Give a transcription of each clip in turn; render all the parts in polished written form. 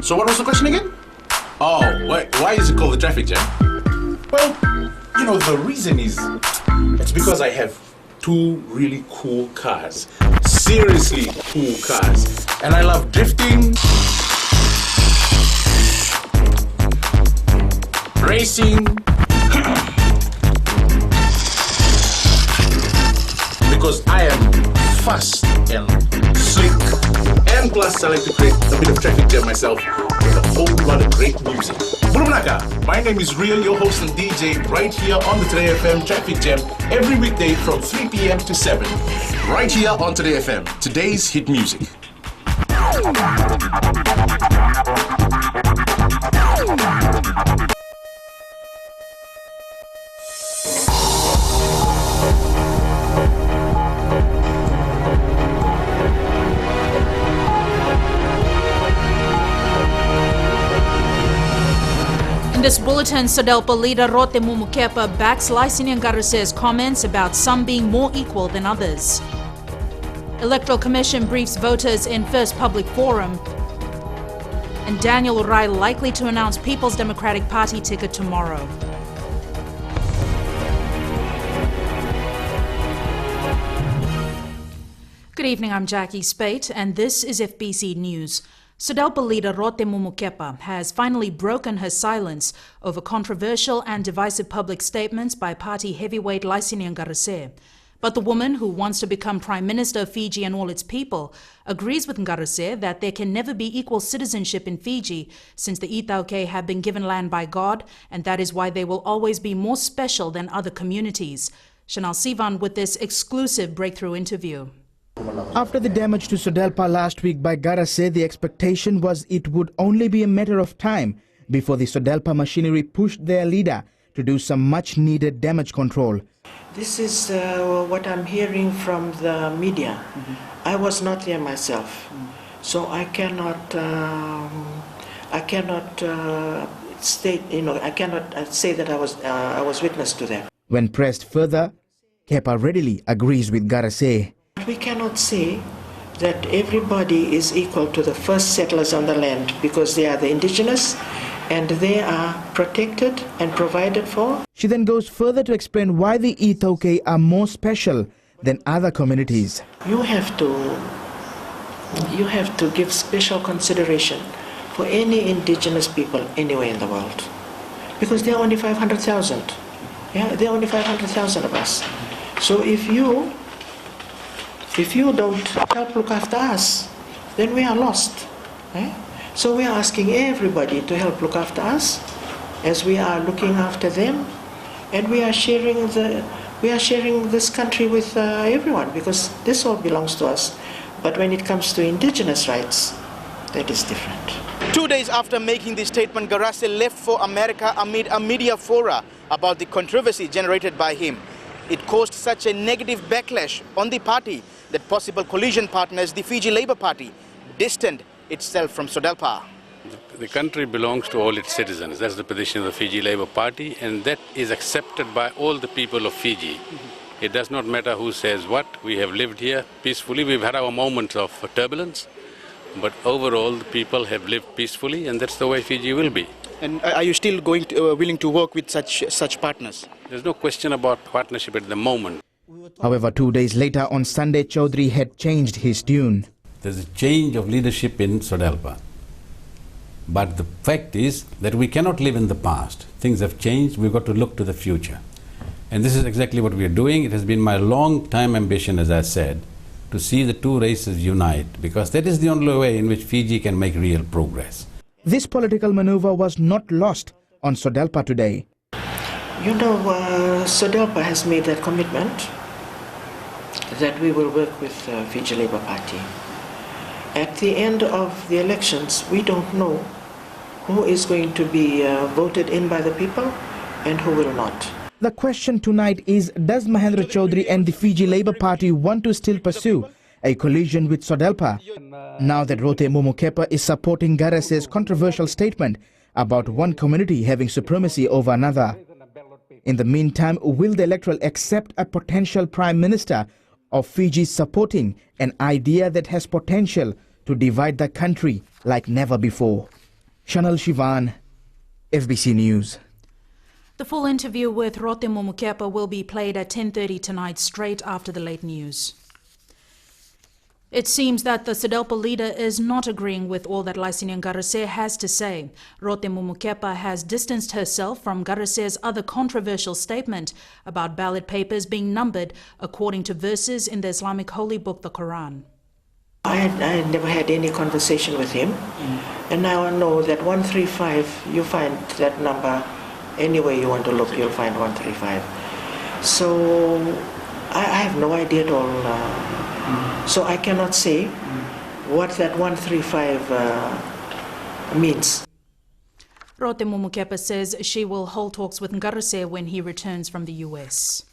So what was the question again? Oh, why is it called the traffic jam? Well, you know, the reason is, it's because I have two really cool cars. Seriously cool cars. And I love drifting, racing, because I am fast and slick, and plus I like to create a bit of traffic jam myself with a whole lot of great music. Bulumnaka, my name is Real, your host and DJ, right here on the Today FM Traffic Jam, every weekday from 3 p.m. to 7, right here on Today FM, today's hit music. In this bulletin, SODELPA leader Rote Mumukepa backs Lycinian Garuse's comments about some being more equal than others. Electoral Commission briefs voters in first public forum. And Daniel Urai likely to announce People's Democratic Party ticket tomorrow. Good evening, I'm Jackie Spate, and this is FBC News. SODELPA leader Rote Mumukepa has finally broken her silence over controversial and divisive public statements by party heavyweight Lycinian Garuse. But the woman, who wants to become Prime Minister of Fiji and all its people, agrees with Garuse that there can never be equal citizenship in Fiji since the Itauke have been given land by God, and that is why they will always be more special than other communities. Chanel Sivan with this exclusive breakthrough interview. After the damage to SODELPA last week by Garase, the expectation was it would only be a matter of time before the SODELPA machinery pushed their leader to do some much-needed damage control. This is what I'm hearing from the media. I was not there myself, so I cannot state. I cannot say that I was witness to that. When pressed further, Kepa readily agrees with Garase. We cannot say that everybody is equal to the first settlers on the land because they are the indigenous and they are protected and provided for. She then goes further to explain why the Itauke are more special than other communities. You have to give special consideration for any indigenous people anywhere in the world because there are only 500,000. Yeah, there are only 500,000 of us. So if you don't help look after us, then we are lost. So we are asking everybody to help look after us as we are looking after them, and we are sharing this country with everyone because this all belongs to us. But when it comes to indigenous rights, that is different. 2 days after making this statement, Garase left for America amid a media fora about the controversy generated by him. It caused such a negative backlash on the party that possible coalition partners, the Fiji Labour Party, distanced itself from SODELPA. The country belongs to all its citizens. That's the position of the Fiji Labour Party, and that is accepted by all the people of Fiji. It does not matter who says what. We have lived here peacefully. We've had our moments of turbulence, but overall the people have lived peacefully, and that's the way Fiji will be. And are you still willing to work with such partners? There's no question about partnership at the moment. However, 2 days later on Sunday, Chaudhry had changed his tune. There's a change of leadership in SODELPA. But the fact is that we cannot live in the past. Things have changed, we've got to look to the future. And this is exactly what we are doing. It has been my long-time ambition, as I said, to see the two races unite, because that is the only way in which Fiji can make real progress. This political maneuver was not lost on SODELPA today. You know, SODELPA has made that commitment that we will work with Fiji Labour Party. At the end of the elections, we don't know who is going to be voted in by the people and who will not. The question tonight is, does Mahendra Chaudhry and the Fiji Labour Party want to still pursue a collision with SODELPA? Now that Rote Mumukepa is supporting Garase's controversial statement about one community having supremacy over another. In the meantime, will the electorate accept a potential Prime Minister of Fiji supporting an idea that has potential to divide the country like never before? Chanel Shivan, FBC News. The full interview with Rote Mumukepa will be played at 10:30 tonight, straight after the late news. It seems that the SODELPA leader is not agreeing with all that Laisinian Garase has to say. Rote Mumukepa has distanced herself from Garase's other controversial statement about ballot papers being numbered according to verses in the Islamic holy book, the Quran. I had never had any conversation with him, and now I know that 135, you find that number anywhere you want to look, you'll find 135. So I have no idea at all. So I cannot say what that 135 means. Rote Mumukepa says she will hold talks with Garase when he returns from the US.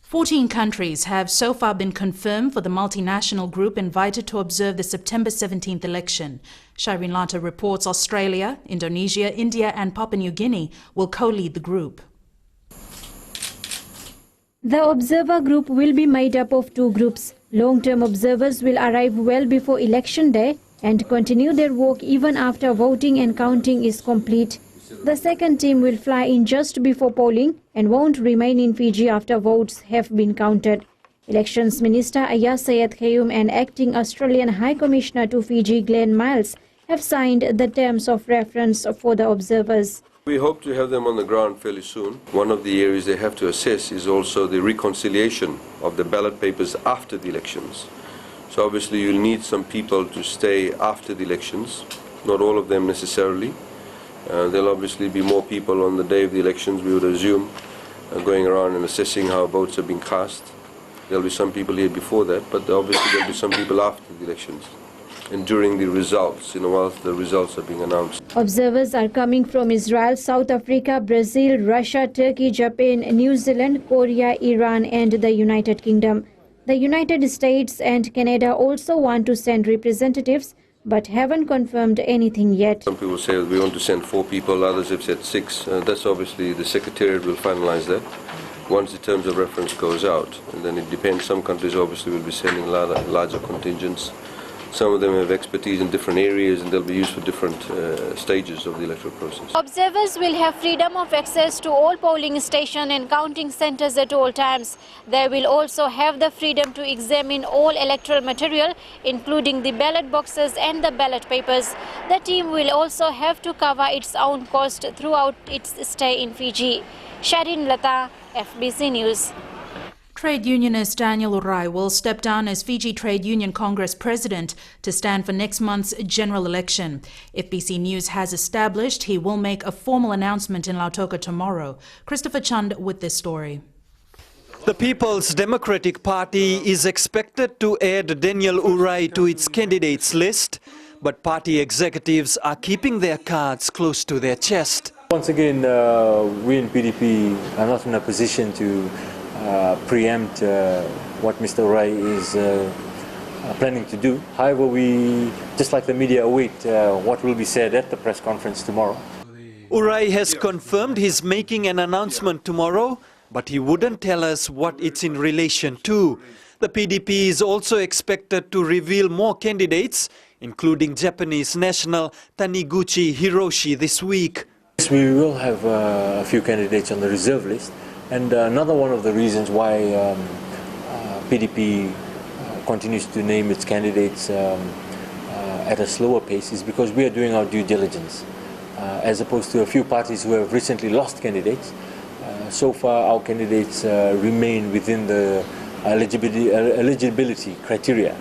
14 countries have so far been confirmed for the multinational group invited to observe the September 17th election. Shireen Lata reports Australia, Indonesia, India and Papua New Guinea will co-lead the group. The observer group will be made up of two groups. Long-term observers will arrive well before election day and continue their work even after voting and counting is complete. The second team will fly in just before polling and won't remain in Fiji after votes have been counted. Elections Minister Ayaz Sayed Khayoum and Acting Australian High Commissioner to Fiji Glenn Miles have signed the terms of reference for the observers. We hope to have them on the ground fairly soon. One of the areas they have to assess is also the reconciliation of the ballot papers after the elections. So obviously you'll need some people to stay after the elections, not all of them necessarily. There'll obviously be more people on the day of the elections, we would assume, going around and assessing how votes have been cast. There'll be some people here before that, but obviously there'll be some people after the elections and during the results, whilst the results are being announced. Observers are coming from Israel, South Africa, Brazil, Russia, Turkey, Japan, New Zealand, Korea, Iran and the United Kingdom. The United States and Canada also want to send representatives but haven't confirmed anything yet. Some people say we want to send 4 people, others have said 6. That's obviously the Secretariat will finalize that once the terms of reference goes out. And then it depends, some countries obviously will be sending larger contingents. Some of them have expertise in different areas and they'll be used for different stages of the electoral process. Observers will have freedom of access to all polling stations and counting centres at all times. They will also have the freedom to examine all electoral material, including the ballot boxes and the ballot papers. The team will also have to cover its own cost throughout its stay in Fiji. Shireen Lata, FBC News. Trade unionist Daniel Urai will step down as Fiji Trade Union Congress president to stand for next month's general election. FBC News has established he will make a formal announcement in Lautoka tomorrow. Christopher Chand with this story. The People's Democratic Party is expected to add Daniel Urai to its candidates list, but party executives are keeping their cards close to their chest. Once again, we in PDP are not in a position to preempt what Mr. Urai is planning to do. However, we, just like the media, await what will be said at the press conference tomorrow. Urai has confirmed he's making an announcement tomorrow, but he wouldn't tell us what it's in relation to. The PDP is also expected to reveal more candidates, including Japanese national Taniguchi Hiroshi this week. Yes, we will have a few candidates on the reserve list. And another one of the reasons why PDP continues to name its candidates at a slower pace is because we are doing our due diligence. As opposed to a few parties who have recently lost candidates, so far our candidates remain within the eligibility criteria.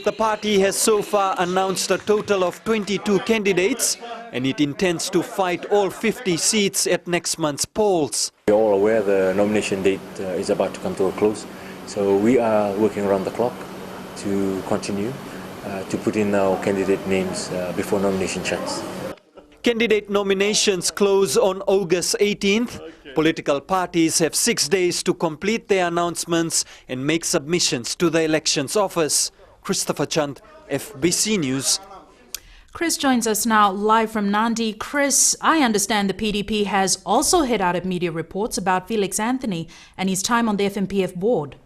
The party has so far announced a total of 22 candidates, and it intends to fight all 50 seats at next month's polls. We are all aware the nomination date is about to come to a close, so we are working around the clock to continue to put in our candidate names before nomination shuts. Candidate nominations close on August 18th. Political parties have 6 days to complete their announcements and make submissions to the Elections Office. Christopher Chand, FBC News. Chris joins us now live from Nandi. Chris, I understand the PDP has also hit out at media reports about Felix Anthony and his time on the FMPF board.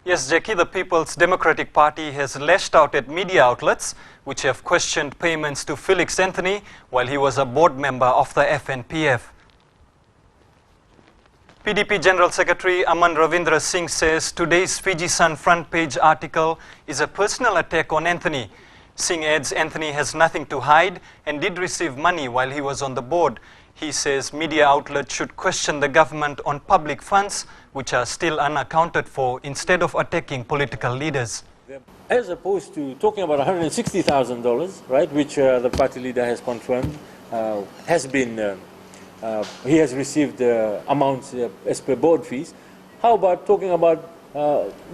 Yes, Jackie, the People's Democratic Party has lashed out at media outlets which have questioned payments to Felix Anthony while he was a board member of the FNPF. PDP General Secretary Aman Ravindra Singh says today's Fiji Sun front page article is a personal attack on Anthony. Singh adds Anthony has nothing to hide and did receive money while he was on the board. He says media outlets should question the government on public funds which are still unaccounted for instead of attacking political leaders. As opposed to talking about $160,000, right, which the party leader has confirmed has been, he has received amounts as per board fees. How about talking about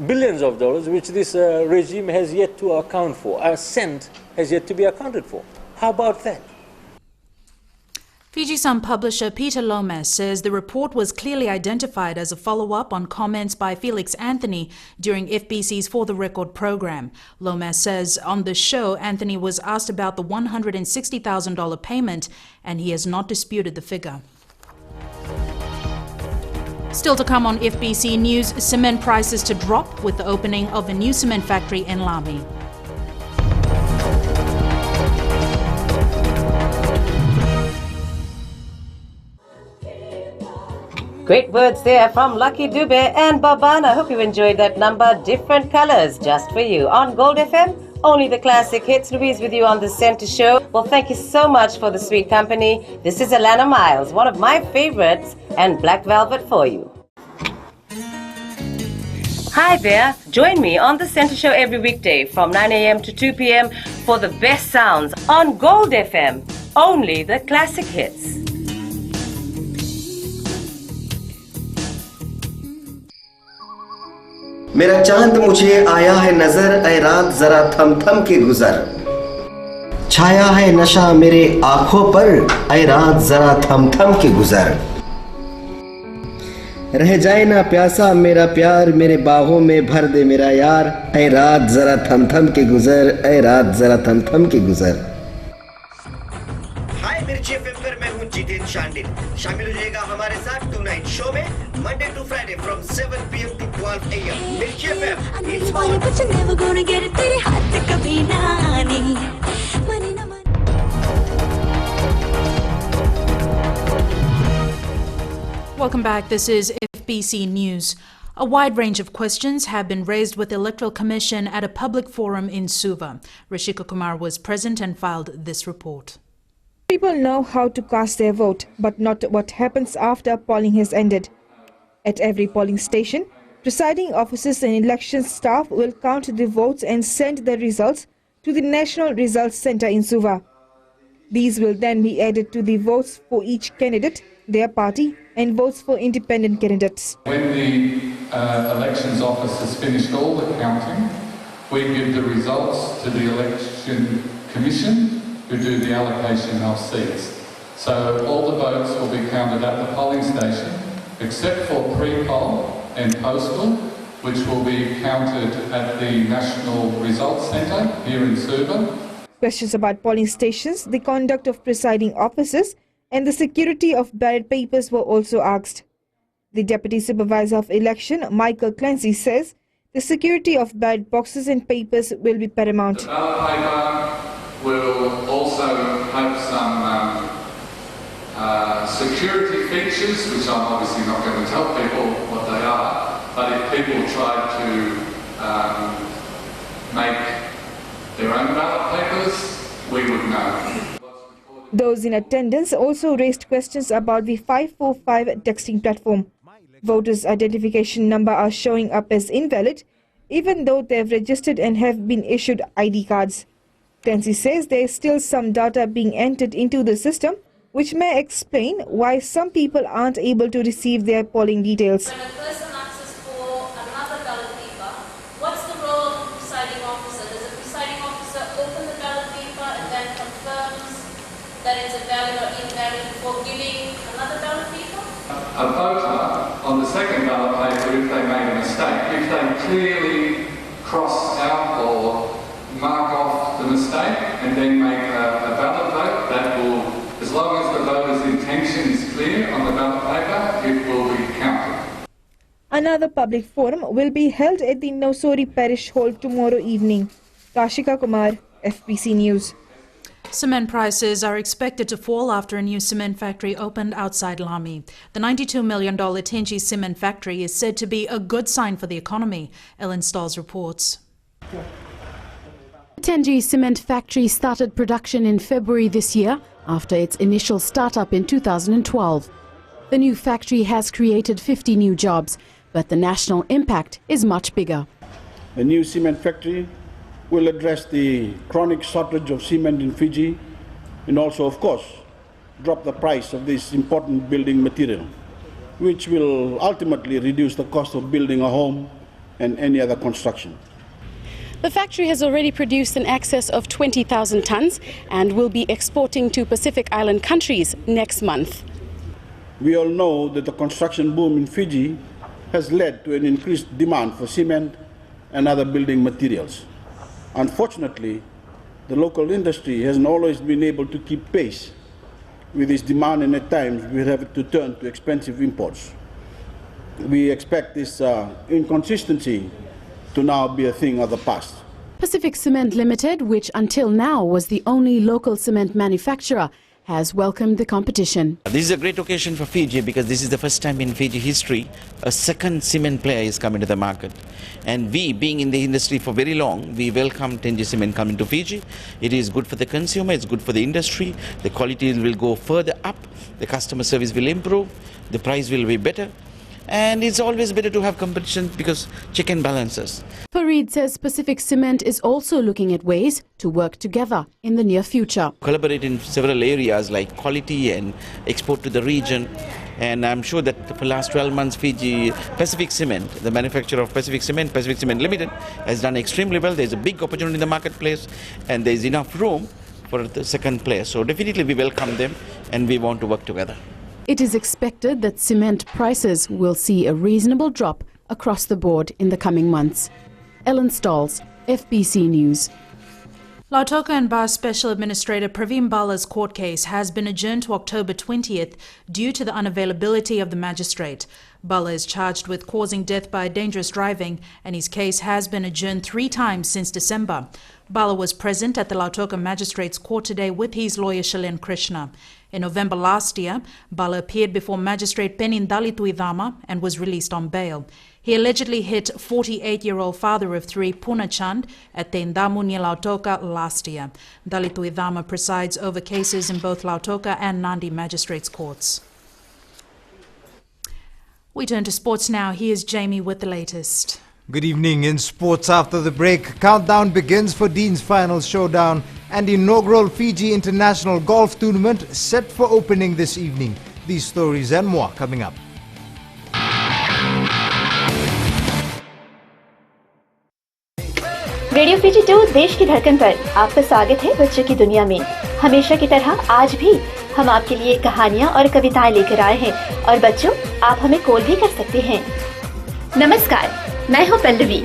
billions of dollars which this regime has yet to account for? A cent has yet to be accounted for. How about that? Fiji Sun publisher Peter Lomas says the report was clearly identified as a follow-up on comments by Felix Anthony during FBC's For the Record program. Lomas says on the show, Anthony was asked about the $160,000 payment and he has not disputed the figure. Still to come on FBC News, cement prices to drop with the opening of a new cement factory in Lami. Great words there from Lucky Dube and Baban. I hope you enjoyed that number. Different colors just for you. On Gold FM, only the classic hits. Louise with you on the Center Show. Well, thank you so much for the sweet company. This is Alana Miles, one of my favorites, and Black Velvet for you. Hi there. Join me on the Center Show every weekday from 9 a.m. to 2 p.m. for the best sounds on Gold FM. Only the classic hits. मेरा चांद मुझे आया है नजर ऐ रात जरा थम थम के गुजर छाया है नशा मेरे आंखों पर ऐ रात जरा थम थम के गुजर रह जाए ना प्यासा मेरा प्यार मेरे बाहों में भर दे मेरा यार ऐ रात जरा थम थम के गुजर ऐ रात जरा थम थम के गुजर हाय मिर्ची एफएम पर मैं हूं जितेन शांडिल शामिल हो जाएगा हमारे साथ टुनाइट शो में Monday to Friday from 7 p.m. to 12 a.m. Mirchi FM. It's on. Welcome back. This is FBC News. A wide range of questions have been raised with the Electoral Commission at a public forum in Suva. Rishika Kumar was present and filed this report. People know how to cast their vote, but not what happens after polling has ended. At every polling station, presiding officers and election staff will count the votes and send the results to the National Results Centre in Suva. These will then be added to the votes for each candidate, their party, and votes for independent candidates. When the elections office has finished all the counting, we give the results to the Election Commission, who do the allocation of seats. So all the votes will be counted at the polling station, except for pre-poll and postal, which will be counted at the National Results Centre here in Suva. Questions about polling stations, the conduct of presiding officers, and the security of ballot papers were also asked. The Deputy Supervisor of Election, Michael Clancy, says the security of ballot boxes and papers will be paramount. The ballot paper will also have some security features, which I'm obviously not going to tell people what they are, but if people try to make their own ballot papers, we would know. Those in attendance also raised questions about the 545 texting platform. Voters' identification number are showing up as invalid, even though they have registered and have been issued ID cards. Clancy says there is still some data being entered into the system, which may explain why some people aren't able to receive their polling details. When a person asks for another ballot paper, what's the role of the presiding officer? Does the presiding officer open the ballot paper and then confirms that it's a valid or invalid before giving another ballot paper? A voter on the second ballot paper, if they made a mistake, if they clearly cross out or mark off the mistake and then make a valid vote, that will, as long as the voter's intention is clear on the ballot paper, it will be counted. Another public forum will be held at the Nosori Parish Hall tomorrow evening. Kashika Kumar, FBC News. Cement prices are expected to fall after a new cement factory opened outside Lami. The $92 million Tenji cement factory is said to be a good sign for the economy. Ellen Stolz reports. Tenji cement factory started production in February this year after its initial startup in 2012. The new factory has created 50 new jobs, but the national impact is much bigger. The new cement factory will address the chronic shortage of cement in Fiji and also, of course, drop the price of this important building material, which will ultimately reduce the cost of building a home and any other construction. The factory has already produced in excess of 20,000 tons and will be exporting to Pacific Island countries next month. We all know that the construction boom in Fiji has led to an increased demand for cement and other building materials. Unfortunately, the local industry hasn't always been able to keep pace with this demand, and at times we have to turn to expensive imports. We expect this inconsistency to now be a thing of the past. Pacific Cement Limited, which until now was the only local cement manufacturer, has welcomed the competition. This is a great occasion for Fiji because this is the first time in Fiji history a second cement player is coming to the market. And we, being in the industry for very long, we welcome Tenji Cement coming to Fiji. It is good for the consumer, it's good for the industry, the quality will go further up, the customer service will improve, the price will be better. And it's always better to have competition because check and balances. Farid says Pacific Cement is also looking at ways to work together in the near future. Collaborate in several areas like quality and export to the region. And I'm sure that for the last 12 months, Fiji, Pacific Cement, the manufacturer of Pacific Cement Limited, has done extremely well. There's a big opportunity in the marketplace and there's enough room for the second player. So definitely we welcome them and we want to work together. It is expected that cement prices will see a reasonable drop across the board in the coming months. Ellen Stolz, FBC News. Lautoka and Ba Special Administrator Praveen Bala's court case has been adjourned to October 20th due to the unavailability of the magistrate. Bala is charged with causing death by dangerous driving, and his case has been adjourned 3 times since December. Bala was present at the Lautoka Magistrates Court today with his lawyer Shailen Krishna. In November last year, Bala appeared before Magistrate Penindali Tuivama and was released on bail. He allegedly hit 48-year-old father of 3 Puna Chand at Teindamu near Lautoka last year. Dali Tuivama presides over cases in both Lautoka and Nandi Magistrates Courts. We turn to sports now. Here's Jamie with the latest. Good evening. In sports after the break, countdown begins for Dean's Final Showdown and inaugural Fiji International Golf Tournament set for opening this evening. These stories and more coming up. Radio Fiji 2 देश की धड़कन पर आपका स्वागत है बच्चों की दुनिया में। हमेशा की तरह आज भी हम आपके लिए कहानियाँ और कविताएं लेकर आए हैं और बच्चों आप हमें कॉल भी कर सकते हैं। नमस्कार, मैं हूँ पल्लवी।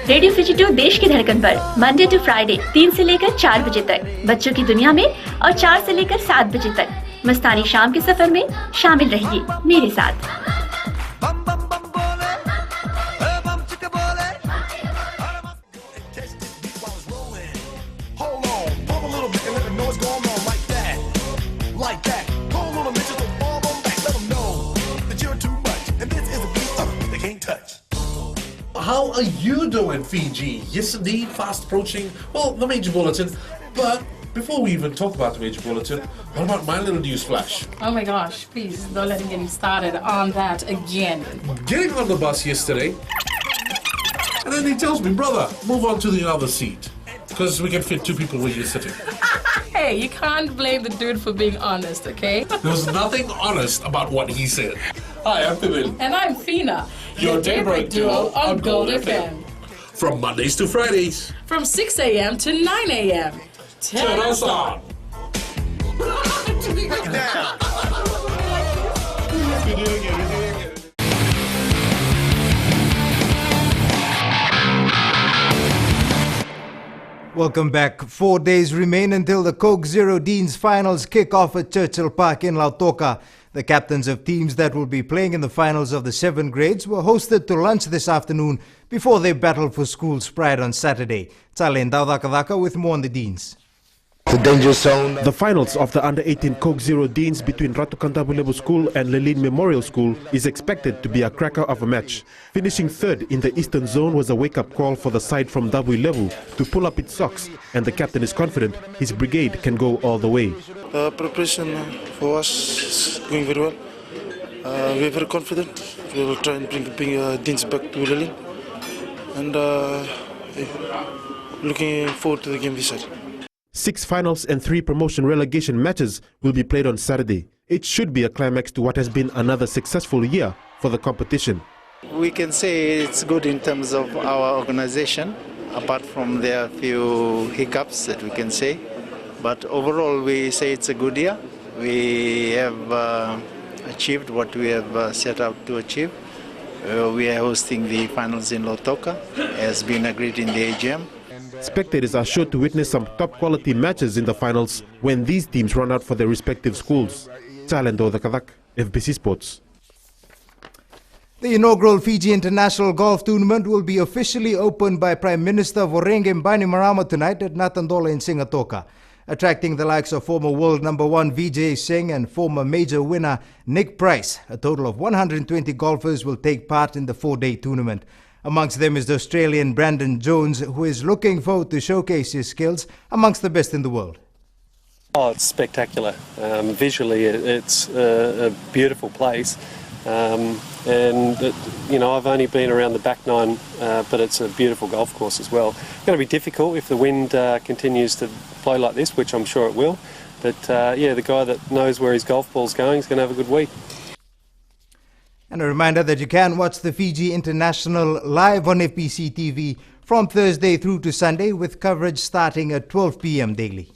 रेडियो फीजी 2 देश की धड़कन पर मंडे टू फ्राइडे 3 से लेकर 4 बजे तक बच्चों की दुनिया में और 4 से लेकर 7 बजे तक मस्तानी शाम के सफर में शामिल रहिए मेरे साथ। How are you doing, Fiji? Yes, indeed, fast approaching, well, the major bulletin. But before we even talk about the major bulletin, what about my little news flash? Oh my gosh, please don't let him get me started on that again. Getting on the bus yesterday, and then he tells me, brother, move on to the other seat, because we can fit 2 people where you're sitting. Hey, you can't blame the dude for being honest, okay? There was nothing honest about what he said. Hi, I'm Pivil. And I'm Fina. Your daybreak duo on Gold FM. From Mondays to Fridays. From 6 a.m. to 9 a.m. Turn us on. Welcome back. 4 days remain until the Coke Zero Dean's Finals kick off at Churchill Park in Lautoka. The captains of teams that will be playing in the finals of the 7 grades were hosted to lunch this afternoon before they battled for school's pride on Saturday. Talen Daudakadaka with more on the Deans. The finals of the Under-18 Coke Zero Deans between Ratu Kantabu Level School and Lelin Memorial School is expected to be a cracker of a match. Finishing third in the Eastern Zone was a wake-up call for the side from Dabui Level to pull up its socks, and the captain is confident his brigade can go all the way. Preparation for us is going very well. We are very confident. We will try and bring Deans back to Lelin, and looking forward to the game this side. 6 finals and 3 promotion relegation matches will be played on Saturday. It should be a climax to what has been another successful year for the competition. We can say it's good in terms of our organization, apart from there are a few hiccups that we can say. But overall we say it's a good year. We have achieved what we have set out to achieve. We are hosting the finals in Lautoka, as been agreed in the AGM. Spectators are sure to witness some top-quality matches in the finals when these teams run out for their respective schools. Chalendo Dakadak, FBC Sports. The inaugural Fiji International Golf Tournament will be officially opened by Prime Minister Vorenge Bainimarama tonight at Natandola in Singatoka, attracting the likes of former world number 1 Vijay Singh and former major winner Nick Price. A total of 120 golfers will take part in the 4-day tournament. Amongst them is the Australian Brandon Jones, who is looking forward to showcase his skills amongst the best in the world. Oh, it's spectacular. Visually, it's a beautiful place. You know, I've only been around the back nine, but it's a beautiful golf course as well. It's going to be difficult if the wind continues to blow like this, which I'm sure it will. But yeah, the guy that knows where his golf ball's going is going to have a good week. And a reminder that you can watch the Fiji International live on FBCTV from Thursday through to Sunday, with coverage starting at 12 p.m. daily.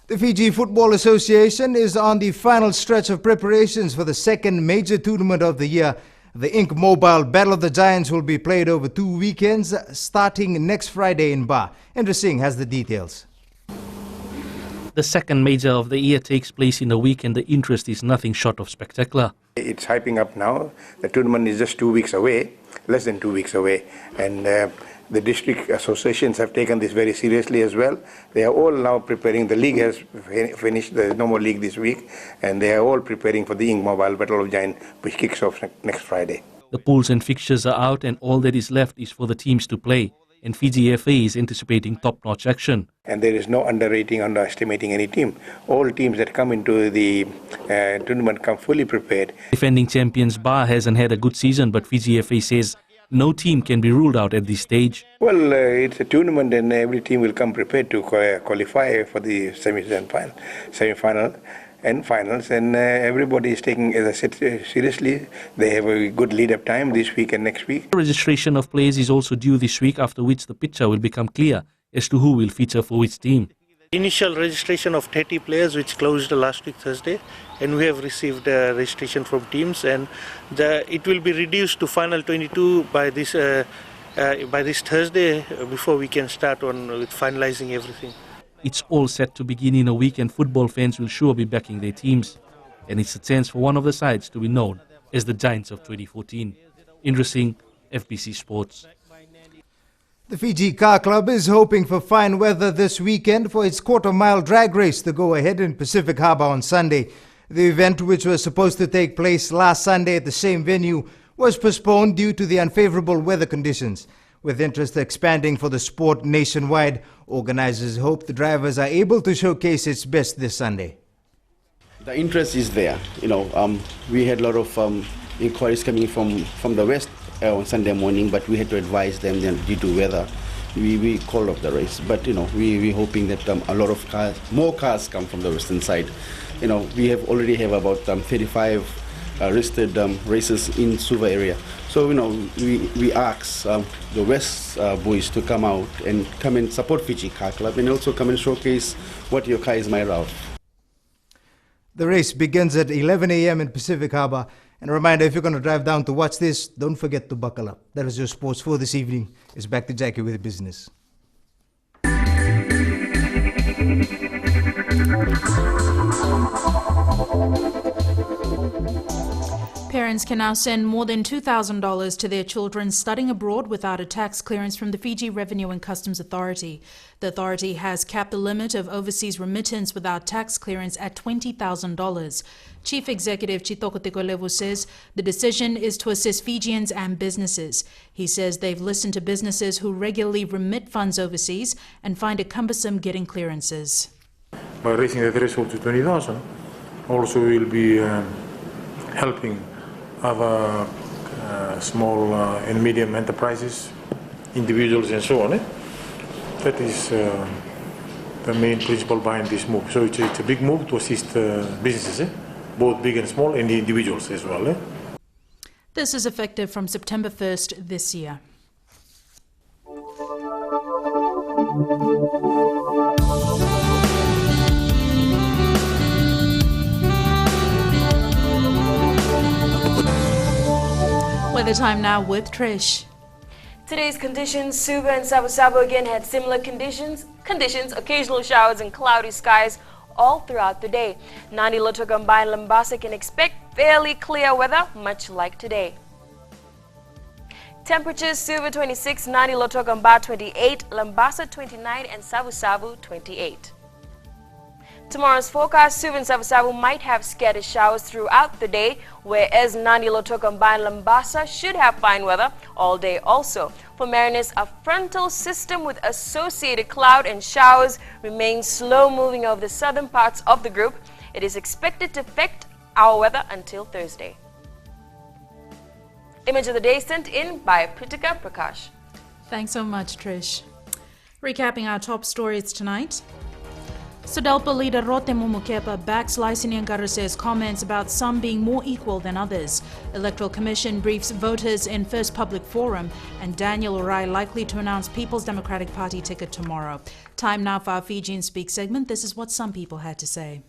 The Fiji Football Association is on the final stretch of preparations for the second major tournament of the year. The Ink Mobile Battle of the Giants will be played over 2 weekends, starting next Friday in Ba. Indra Singh has the details. The second major of the year takes place in a week, and the interest is nothing short of spectacular. It's hyping up now. The tournament is just 2 weeks away, less than 2 weeks away, and the district associations have taken this very seriously as well. They are all now preparing. The league has finished. There is no more league this week, and they are all preparing for the Ink Mobile Battle of Giants, which kicks off next Friday. The pools and fixtures are out, and all that is left is for the teams to play. And Fiji FA is anticipating top-notch action. And there is no underrating, underestimating any team. All teams that come into the tournament come fully prepared. Defending champions Ba hasn't had a good season, but Fiji FA says no team can be ruled out at this stage. Well, it's a tournament, and every team will come prepared to qualify for the semi-final and finals, and everybody is taking, as I said, seriously. They have a good lead-up time this week and next week. Registration of players is also due this week, after which the picture will become clear as to who will feature for which team. Initial registration of 30 players, which closed last week Thursday, and we have received registration from teams, and it will be reduced to final 22 by this Thursday, before we can start on with finalizing everything. It's all set to begin in a week, and football fans will sure be backing their teams. And it's a chance for one of the sides to be known as the Giants of 2014. Indra Singh, FBC Sports. The Fiji Car Club is hoping for fine weather this weekend for its quarter-mile drag race to go ahead in Pacific Harbour on Sunday. The event, which was supposed to take place last Sunday at the same venue, was postponed due to the unfavorable weather conditions. With interest expanding for the sport nationwide, organizers hope the drivers are able to showcase its best this Sunday. The interest is there. You know, we had a lot of inquiries coming from the west on Sunday morning, but we had to advise them that due to weather, we called off the race. But you know, we're hoping that a lot of more cars come from the western side. You know, we already have about 35 listed races in Suva area. So, you know, we ask the West boys to come out and come and support Fiji Car Club, and also come and showcase what your car is made of. The race begins at 11 a.m. in Pacific Harbour. And a reminder, if you're going to drive down to watch this, don't forget to buckle up. That is your sports for this evening. It's back to Jackie with business. Parents can now send more than $2,000 to their children studying abroad without a tax clearance from the Fiji Revenue and Customs Authority. The authority has capped the limit of overseas remittance without tax clearance at $20,000. Chief Executive Chitoko Tekolevu says the decision is to assist Fijians and businesses. He says they've listened to businesses who regularly remit funds overseas and find it cumbersome getting clearances. By raising the threshold to 20,000, also will be helping other small and medium enterprises, individuals and so on. That is the main principle behind this move. So it's a big move to assist businesses, both big and small, and individuals as well. This is effective from September 1st this year. Weather time now with Trish. Today's conditions, Suva and Sabu again had similar conditions, occasional showers and cloudy skies all throughout the day. Nandi, Lotogamba and Lambasa can expect fairly clear weather, much like today. Temperatures, Suva 26, Nandi, Lotogamba 28, Lambasa 29 and Sabu 28. Tomorrow's forecast, Suva and Sabu might have scattered showers throughout the day, whereas Nandi, Lotogamba and Lambasa should have fine weather all day also. For Marinus, a frontal system with associated cloud and showers remains slow moving over the southern parts of the group. It is expected to affect our weather until Thursday. Image of the day sent in by Pritika Prakash. Thanks so much, Trish. Recapping our top stories tonight. SODELPA leader Rote Mumukepa backs Laisini Ngaruse's comments about some being more equal than others. Electoral Commission briefs voters in first public forum, and Daniel Orai likely to announce People's Democratic Party ticket tomorrow. Time now for our Fijian Speak segment. This is what some people had to say.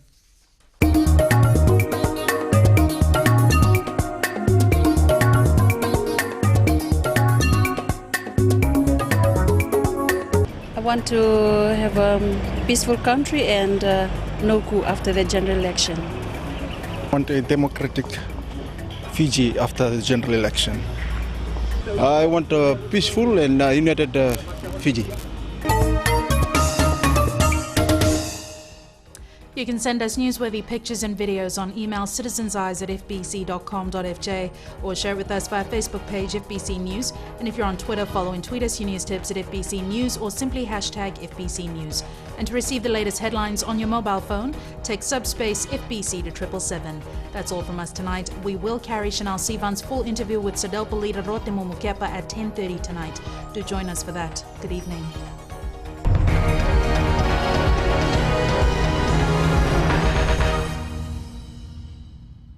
I want to have a peaceful country and no coup after the general election. I want a democratic Fiji after the general election. I want a peaceful and united Fiji. You can send us newsworthy pictures and videos on email citizenseyes@fbc.com.fj or share it with us via Facebook page FBC News. And if you're on Twitter, follow and tweet us your news tips at FBC News or simply hashtag FBC News. And to receive the latest headlines on your mobile phone, text subspace FBC to 777. That's all from us tonight. We will carry Chanel Sivan's full interview with SODELPA leader Rote Mumukepa at 10:30 tonight. Do join us for that. Good evening.